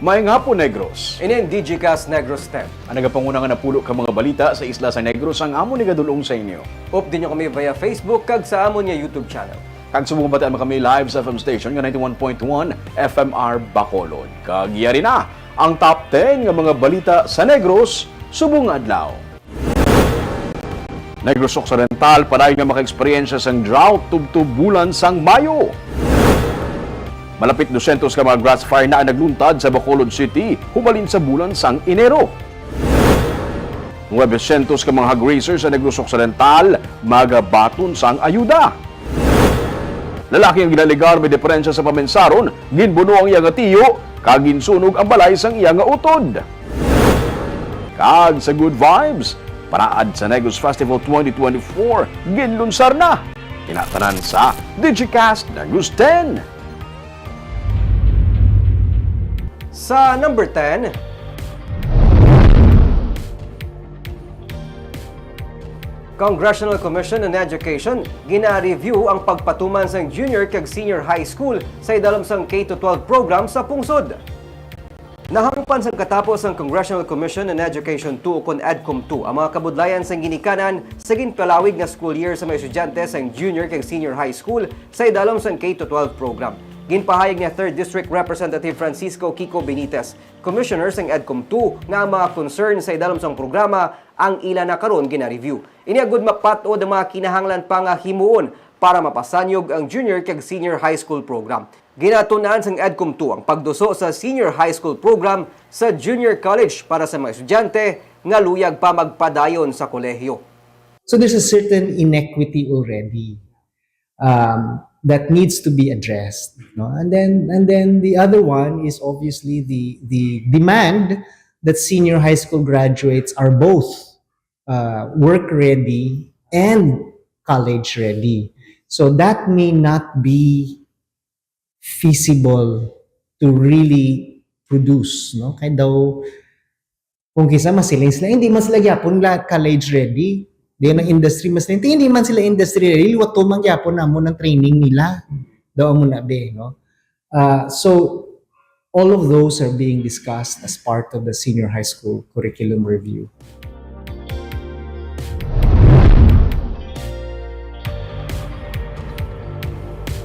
Maayong hapon, Negros. Inin DigiCast Negros 10. Ang nagapangunang napulo ka mga balita sa isla sa Negros ang amon ni gadulong sa inyo. Update nyo kami via Facebook kag sa amon niya YouTube channel. Kag subong bataan mo kami live sa FM station nga 91.1 FMR Bacolod. Kag yari na ang top 10 nga mga balita sa Negros subong adlaw. Negros Occidental paday nga maka-eksperyensya sang drought tubtub bulan sang Mayo. Malapit 200 ka mga grass fire na nagluntad sa Bacolod City hubalin sa bulan sang Enero. 900 ka mga hog racers sa Negros Occidental magabaton sang ayuda. Lalaki ang ginaligar may diferensya sa pamensaron, ginbuno ang iyang atiyo, kag ginsunog ang balay sang iyang utod. Kag sa good vibes, paraad sa Negros Festival 2024, ginlunsar na. Tinatanan sa DigiCast Negros 10. Sa number 10, Congressional Commission on Education gina-review ang pagpatuman sa junior kag senior high school sa idalom sang K-12 program sa pungsod. Nahangpan sa katapos ang Congressional Commission on Education 2 ukon EDCOM 2 ang mga kabudlayan sa ginikanan sa ginpalawig nga school year sa mga estudyante sa junior kag senior high school sa idalom sang K-12 program. Ginpahayag ni 3rd District Representative Francisco Kiko Benitez, Commissioner sang EDCOM 2 nga ang mga concern sa idalom sang programa ang ila na karon gina-review. Iniagud mapatod ang mga kinahanglan pa nga himuon para mapasanyog ang junior kag senior high school program. Ginatunan sang EDCOM 2 ang pagduso sa senior high school program sa junior college para sa mga estudyante nga luyag pa magpadayon sa kolehiyo. So there's a certain inequity already that needs to be addressed, no? And then the other one is obviously the demand that senior high school graduates are both work ready and college ready. So that may not be feasible to really produce, no? Kaya daw kung kisa masiling sila, hindi man sila gyapon college ready. Diyan ang industry mas hindi man sila industry ready, wato man gyapon na mo ng training nila. Daw mo na be, no? So all of those are being discussed as part of the senior high school curriculum review.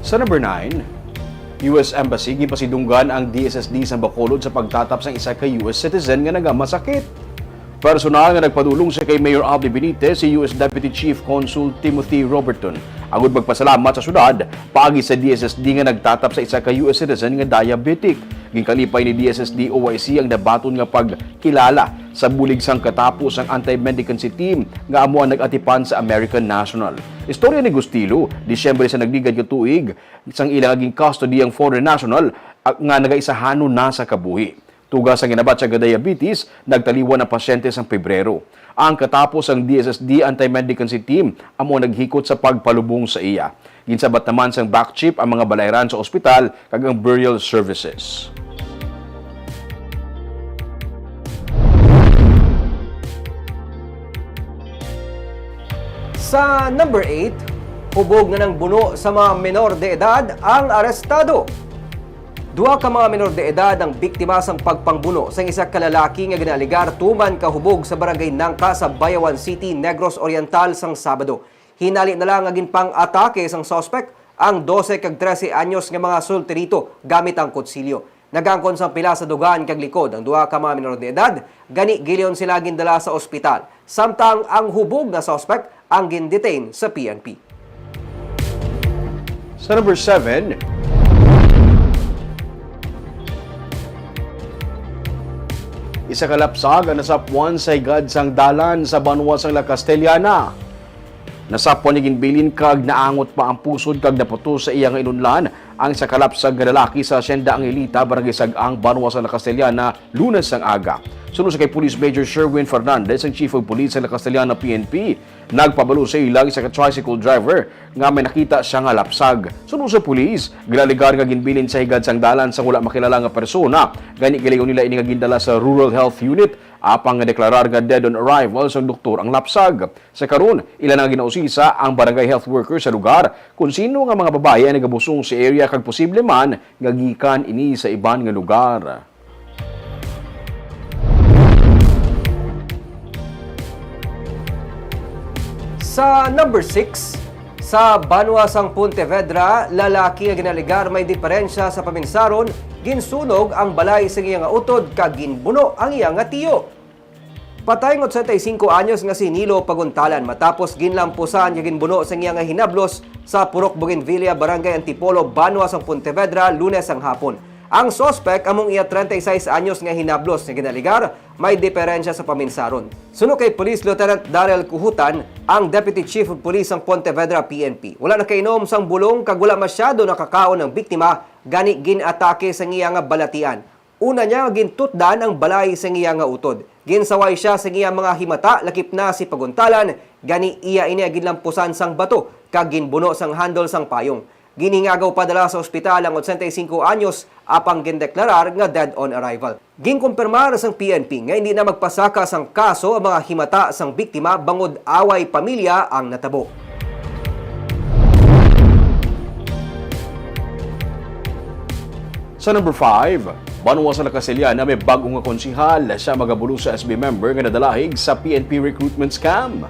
Sa number 9, US Embassy gipasidunggan ang DSSD sa Bacolod sa pagtatap sa isa ka US citizen nga nagamasakit. Personal nga nagpadulong sa kay Mayor Abby Benitez si US Deputy Chief Consul Timothy Roberton. Agud magpasalamat sa syudad paagi sa DSSD nga nagtatap sa isa ka US citizen nga diabetic. Ginkalipay ni DSSD OIC ang nabaton nga pagkilala sa bulig sang katapos ang anti-mendicancy team nga amo ang nag-atipan sa American National. Istorya ni Gustilo, Disyembre sa nagdigad nga tuig, isang ilang aging custody ang foreign national nga nagaisahanon na sa kabuhi. Tugas ang ginabat sa diabetes, nagtaliwan ang pasyente sa Pebrero. Ang katapos ang DSSD anti-mendicancy team amo naghikot sa pagpalubong sa iya. Ginsabat naman sang back chip ang mga balayran sa ospital kag ang burial services. Sa number 8, hubog na ng buno sa mga menor de edad ang arestado. Duha ka mga menor de edad ang biktima sang pagpangbuno sa isa ka lalaki nga ginaligar tuman kahubog sa barangay Nangka sa Bayawan City, Negros Oriental sang Sabado. Hinali na lang nga ginpang atake sang suspect ang 12 kag 13 anyos nga mga sulterito gamit ang kutsilyo. Nagangkon sa pila sa dugan kag likod ang duha ka mga menor de edad, gani giliyon sila gindala sa ospital. Samtang ang hubog na suspect ang gindetain sa PNP. Sa number 7, isa ka lapsag ang nasapuan sa higad sang dalan sa banwa sang La Castellana. Nasapuan ni ginbilin kag naangot pa ang pusod kag naputo sa iyang inunlan ang isa ka lapsag nga lalaki sa Hacienda Angelita, Barangay Sag-ang, banwa sa La Castellana, Lunes sang aga. Sunod sa kay Police Major Sherwin Fernandez, ang Chief of Police sa La Castellana PNP, nagpabalo sa ilang isa ka tricycle driver nga may nakita siya nga lapsag. Sunod sa pulis, ginaligar nga ginbilin sa higad sang dalan sa wala makilala nga persona. Gani gilayon nila ini nga gindala sa Rural Health Unit apang nga deklarar nga dead on arrival sa doktor ang lapsag. Sa karon, ilan nga ginausisa ang barangay health worker sa lugar kung sino nga mga babae ang nagabusong sa area kag posible man nga gikan ini sa iban nga lugar. Sa number 6, sa Banwasang Pontevedra, lalaki nga ginaligar may diferensya sa paminsaron, ginsunog ang balay sa iyang nga utod kag ginbuno ang iyang nga tiyo. Patay ng 85 anyos nga si Nilo Paguntalan matapos ginlampusan nga ginbuno sa iyang nga hinablos sa Purok Bougainvillea, Barangay Antipolo, Banwasang Pontevedra, Lunes ang hapon. Ang sospek among iya 36 anyos nga hinablos nga ginaligar may diferensya sa paminsaron. Suno kay Police Lieutenant Darrell Kuhutan, ang Deputy Chief of Police ng Pontevedra PNP. Wala na kainom sang bulong kag wala masyado nakakaon ng biktima gani ginatake sa iya nga balatian. Una niya gintutdan ang balay sa iya nga utod. Ginsaway siya sa iya mga himata lakip na si Paguntalan gani iya ini ginlampusan sang bato kag ginbuno sang handle sang payong. Ginhingagaw padala sa ospital ang 85 anyos apang gindeklarar nga dead on arrival. Ginkumpirmar sang PNP nga hindi na magpasaka sang kaso ang mga himata sang biktima bangod away pamilya ang natabo. Sa number 5, Banwasang Castellana na may bagong nga konsihal sa magabulo sa SB member nga nadalahig sa PNP recruitment scam.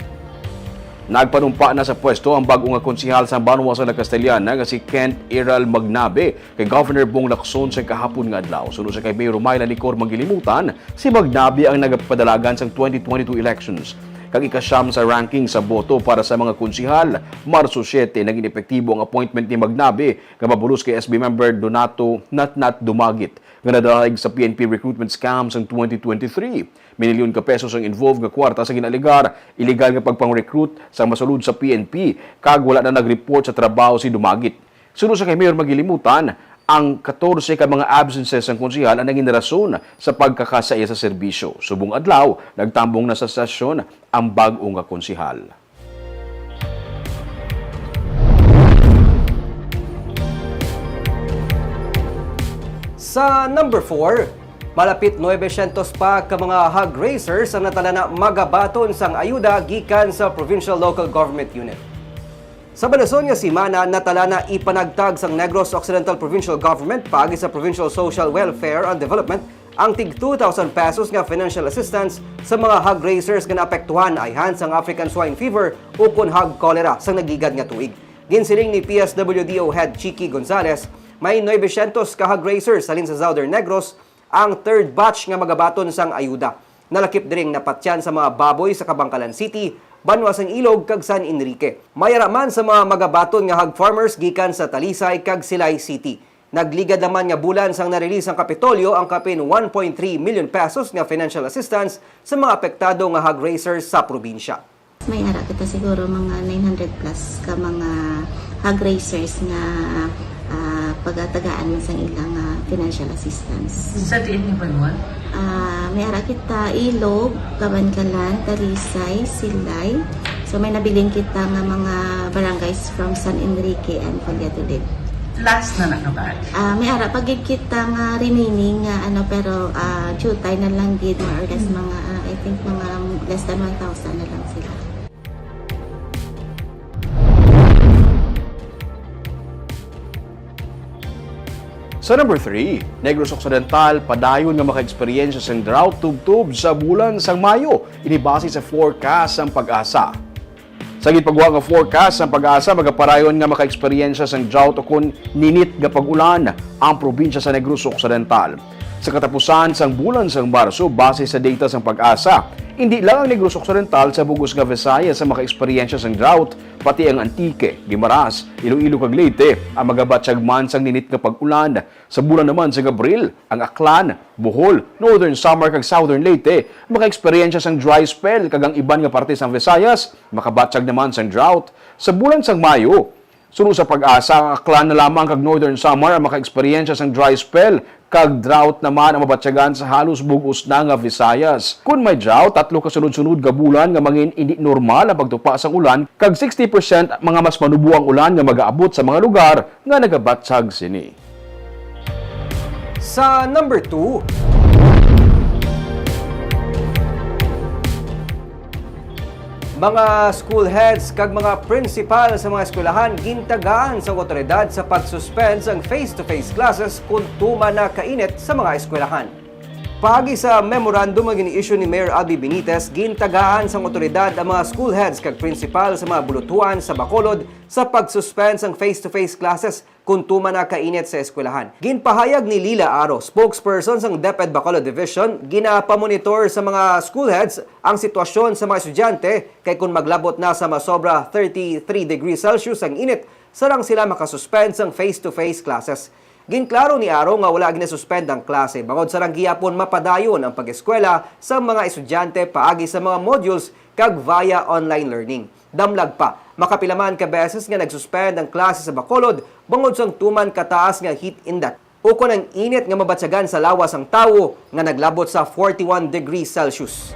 Nagpanumpa na sa pwesto ang bagong nga konsihal sa Banwasang Castellana nga si Kent Iral Magnabe kay Governor Bong Lacson sa kahapon nga adlaw. Sunod sa kay Mayor Mayla Licor Magilimutan, si Magnabe ang nagpadalagan sa 2022 elections. Kag ikasyam sa ranking sa boto para sa mga konsihal, Marso 7 naging epektibo ang appointment ni Magnabe nga mabulos kay SB member Donato Natnat Dumagit nga nadalaig sa PNP recruitment scam sa 2023. Milyon ka pesos ang involved nga kwarta sa ginaligar, illegal nga pagpang-recruit sa masulod sa PNP, kag wala na nag-report sa trabaho si Dumagit. Sunod sa kay Mayor Magilimutan, ang 14 ka mga absences ng konsihal ang naging rason sa pagkakasaya sa serbisyo. Subong adlaw, nagtambong na sa stasyon ang bagong nga konsihal. Sa number 4, malapit 900 pa ka mga hog raisers ang natala na magabaton sang ayuda gikan sa Provincial Local Government Unit. Sa balason nga simana, natala na ipanagtag sang Negros Occidental Provincial Government pagi sa Provincial Social Welfare and Development ang tig 2,000 pesos nga financial assistance sa mga hog raisers nga naapektuhan ayhan sang African Swine Fever o kun hog cholera sang nagigad nga tuig. Ginsiling ni PSWDO Head Chiqui Gonzales, may 900 ka hog raisers salin sa Southern Negros ang third batch nga magabaton sang ayuda. Nalakip diring napatyan sa mga baboy sa Kabangkalan City, Banwasang Ilog kag San Enrique. Mayaraman sa mga magabaton nga hog farmers gikan sa Talisay kag Silay City. Nagligad naman nga bulan sang na-release ang Kapitolyo ang kapin 1.3 million pesos nga financial assistance sa mga apektado nga hog raisers sa probinsya. May ara kita siguro mga 900 plus ka mga hog raisers nga pagatagaan man sa ilang financial assistance. Sa tiin ni Banwan? May ara kita Ilog, Kabangkalan, Talisay, Silay. So may nabiling kita nga mga barangays from San Enrique and Valladolid. Last na nakabag? May ara pagid kita nga remaining nga pero jutay na lang gid more or less mga I think mga less than 1,000 na lang sila. Sa number 3, Negros Occidental padayon nga maka-eksperyensya sang drought tubtub sa bulan sang Mayo, inibase sa forecast sang Pag-asa. Sa gipagawa nga forecast sang Pag-asa, magaparayon nga maka-eksperyensya sang drought o kun ninit nga pag-ulan ang probinsya sa Negros Occidental. Sa katapusan sang bulan sang Marso, base sa data sang Pag-asa, hindi lang ang Negros Occidental sa bugos nga Visayas sa maka-eksperyensya sang drought, pati ang Antique, Guimaras, Iloilo kag Leyte ang magabatsyag man sang ninit nga pag-ulan. Sa bulan naman sa Abril, ang Aklan, Bohol, Northern Samar kag Southern Leyte maka-eksperyensya sang dry spell kag ang iban nga parte sang Visayas makabatsyag naman sang drought. Sa bulan sang Mayo, sunod sa Pag-asa, ang Aklan na lamang kag Northern Samar ang maka-eksperyensya sang dry spell kag drought naman ang mabatsyagan sa halos bugos na nga Visayas. Kung may drought, 3 kasunod-sunod nga bulan nga mangin hindi normal ang pagtupa sang ulan kag 60% mga mas manubuang ulan nga magaabot sa mga lugar nga nagabatsyag sini. Sa number 2, mga school heads kag mga principal sa mga eskwelahan gintagaan sa otoridad sa pag-suspend ang face-to-face classes kung tuma na kainit sa mga eskwelahan. Pagi sa memorandum nga gini-issue ni Mayor Albi Benitez, gintagaan sang otoridad ang mga school heads kag principal sa mga bulutuan sa Bacolod sa pag-suspend sang face-to-face classes kung tuman na kainit sa eskwelahan. Ginpahayag ni Lila Aro, spokesperson sang DepEd Bacolod Division, ginapamonitor sa mga school heads ang sitwasyon sa mga estudyante kay kung maglabot na sa masobra 33 degrees Celsius ang init, sarang sila makasuspend sang face-to-face classes. Ginklaro ni Aro nga wala ginasuspend ang klase, bangod sarang gihapon mapadayon ang pag-eskwela sa mga estudyante paagi sa mga modules kag via online learning. Damlag pa, makapilaman ka beses nga nagsuspend ang klase sa Bacolod bangod sang tuman kataas nga heat index. Ukon ang init nga mabatsagan sa lawas ang tawo nga naglabot sa 41 degrees Celsius.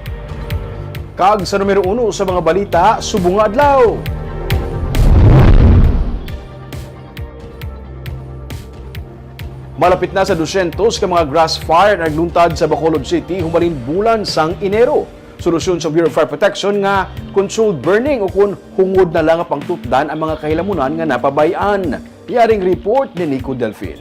Kag sa numero 1 sa mga balita, subong nga adlaw. Malapit na sa 200 ka mga grass fire na nagluntad sa Bacolod City humalin bulan sang Enero. Solusyon sa Bureau of Fire Protection nga controlled burning o kung hungod na lang ang tutdan ang mga kahilamunan nga napabayan. Yaring report ni Nico Delfin.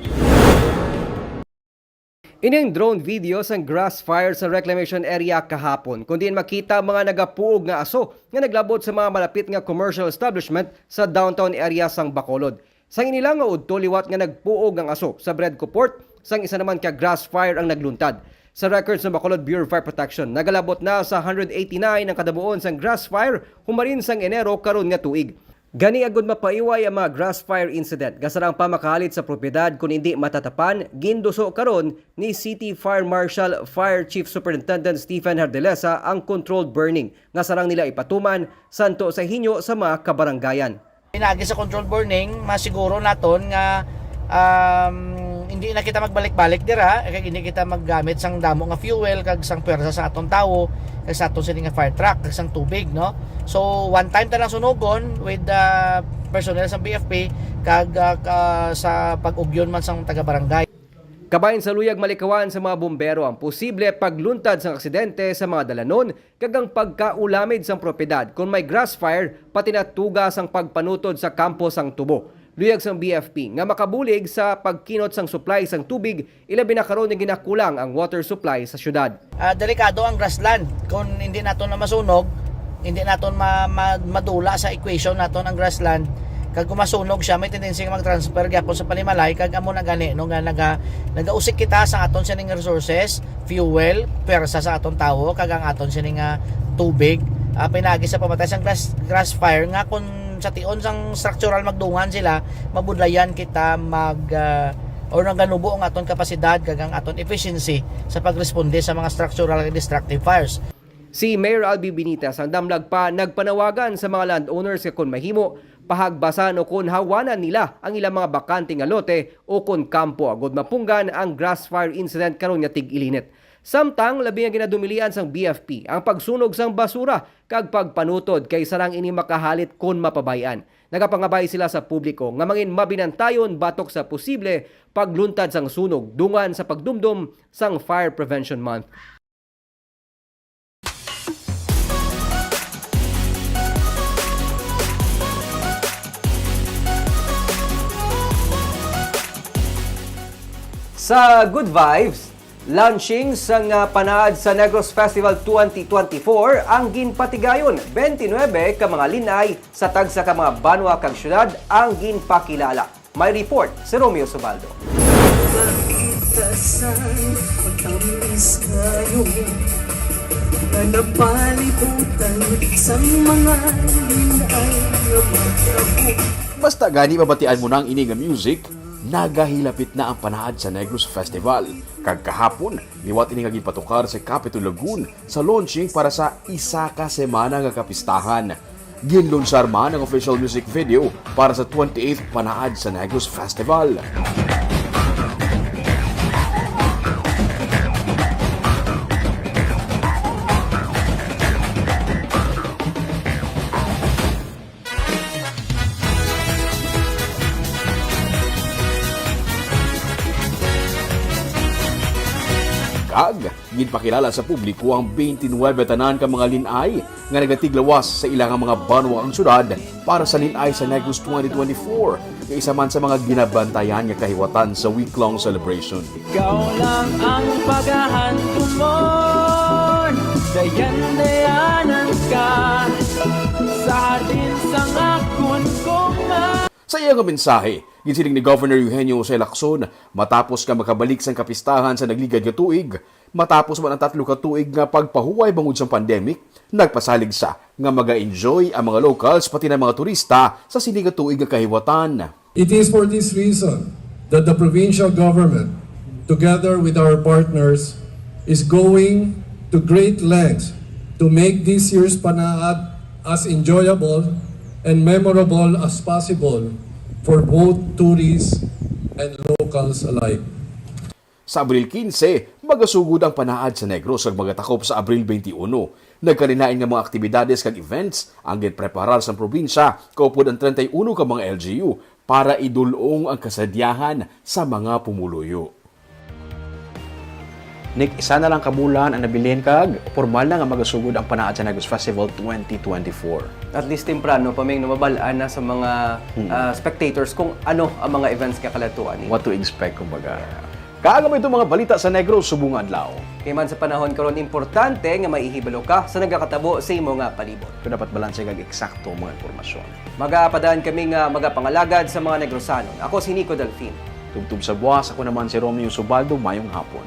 Ining drone video sang grass fire sa reclamation area kahapon, kundi makita mga nagapuog nga aso nga naglabot sa mga malapit nga commercial establishment sa downtown area sang Bacolod. Sang inila nga udto liwat nga nagpuog ang aso sa Bredco Port, sang isa naman ka grass fire ang nagluntad. Sa records ng Bacolod Bureau of Fire Protection, nagalabot na sa 189 ang kadabuon sang grass fire humarin sang Enero karon nga tuig. Gani agud mapaiway ang mga grass fire incident, gasarang pamakahalit sa propiedad kung hindi matatapan, ginduso karon ni City Fire Marshal Fire Chief Superintendent Stephen Hardelesa ang controlled burning, gasarang nila ipatuman santo sa hinyo sa mga kabaranggayan. Pinagi sa control burning, masiguro naton nga hindi na kita magbalik-balik dira, kay hindi kita maggamit sang damo nga fuel kag sang pwersa sa atong tawo, kag sa atong sining nga fire truck, kag sang tubig, no. So one time ta lang sunugon with the personnel sa BFP kag sa pag-ugyon man sang taga-barangay. Kabahin sa luyag malikawan sa mga bumbero ang posible pagluntad sa aksidente sa mga dalanon kag ang pagkaulamid sang propiedad kung may grass fire pati natugas ang pagpanutod sa kampo sang tubo. Luyag sang BFP nga makabulig sa pagkinot sang supply sang tubig ilabi na karon nga ginakulang ang water supply sa syudad. Delikado ang grassland. Kung hindi naton na masunog, hindi naton madula sa equation naton ang grassland. Kag kumasunog siya, may tendency nga mag-transfer gyapon sa panimalay kag amo na gani no nga nagausik kita sa aton sining resources, fuel, persa sa aton tawo kag ang aton sining tubig. Pinagi sa pamatay sang grass fire nga kung sa tion sang structural magdungan sila, mabudlayan kita or naganubo ang aton kapasidad kag ang aton efficiency sa pagresponde sa mga structural and destructive fires. Si Mayor Albi Benitez ang damlag pa nagpanawagan sa mga landowners nga kung mahimo pahagbasan o kung hawanan nila ang ilang mga bakante nga lote o kung kampo agod mapunggan ang grass fire incident karon nga tig-ilinit. Samtang labi nga ginadumilian sang BFP ang pagsunog sang basura kag pagpanutod kay sarang ini makahalit kung mapabayan. Nagapangabay sila sa publiko nga mangin mabinantayon batok sa posible pagluntad sang sunog dungan sa pagdumdum sang Fire Prevention Month. Sa Good Vibes, launching sang panaad sa Negros Festival 2024 ang ginpatigayon 29 ka mga linay sa tagsa ka mga banwa kag syudad ang ginpakilala. May report si Romeo Subaldo. Basta gani mabatian mo na ang ini nga music, nagahilapit na ang panaad sa Negros Festival. Kag kahapon, liwat ini nga gipatukar sa Capitol Lagoon sa launching para sa isa ka semana nga kapistahan. Ginlunsar man ang official music video para sa 28th panaad sa Negros Festival. Kag, ginpakilala sa publiko ang 29 tanan ka mga linay nga nagatiglawas sa ilang mga banwa ang syudad para sa linay sa Negros 2024. nga isa man sa mga ginabantayan nga kahiwatan sa week-long celebration. Ikaw lang ang paghahantumon, dayan-dayanan ka sa atin sang akon kong Sa iyang mensahe, gisiling ni Governor Eugenio Jose Lacson matapos nga makabalik sang kapistahan sa nagligad nga tuig, matapos man ang 3 ka tuig nga pagpahuway bangod sa pandemic, nagpasalig sa nga maga-enjoy ang mga locals pati na mga turista sa sini nga tuig nga kahiwatan. It is for this reason that the provincial government, together with our partners, is going to great lengths to make this year's Panaad as enjoyable and memorable as possible for both tourists and locals alike. Sa Abril 15, magasugod ang Panaad sa Negros ug magatakop sa Abril 21. Nagkalinain nga mga aktibidades kag events ang ginpreparar sa probinsya kaupod ang 31 ka mga LGU para idulong ang kasadyahan sa mga pumuluyo. Nick, isa na lang kabulan ang nabilin kag formal na nga magasugod ang Panaad sa Negros Festival 2024. At least temprano, paming namabalaan na sa mga spectators kung ano ang mga events nga kalatuan. What to expect, kumbaga. Kaagam ito mga balita sa Negros subong adlaw. Kaya man sa panahon karon importante nga maihibalo ka sa nagakatabo sa imo nga palibot. Kung dapat balanse kag eksakto mga impormasyon. Magapadaan kami nga magapangalagad sa mga Negrosanon. Ako si Nico Delfin. Tubtub sa buwas, ako naman si Romeo Subaldo, mayong hapon.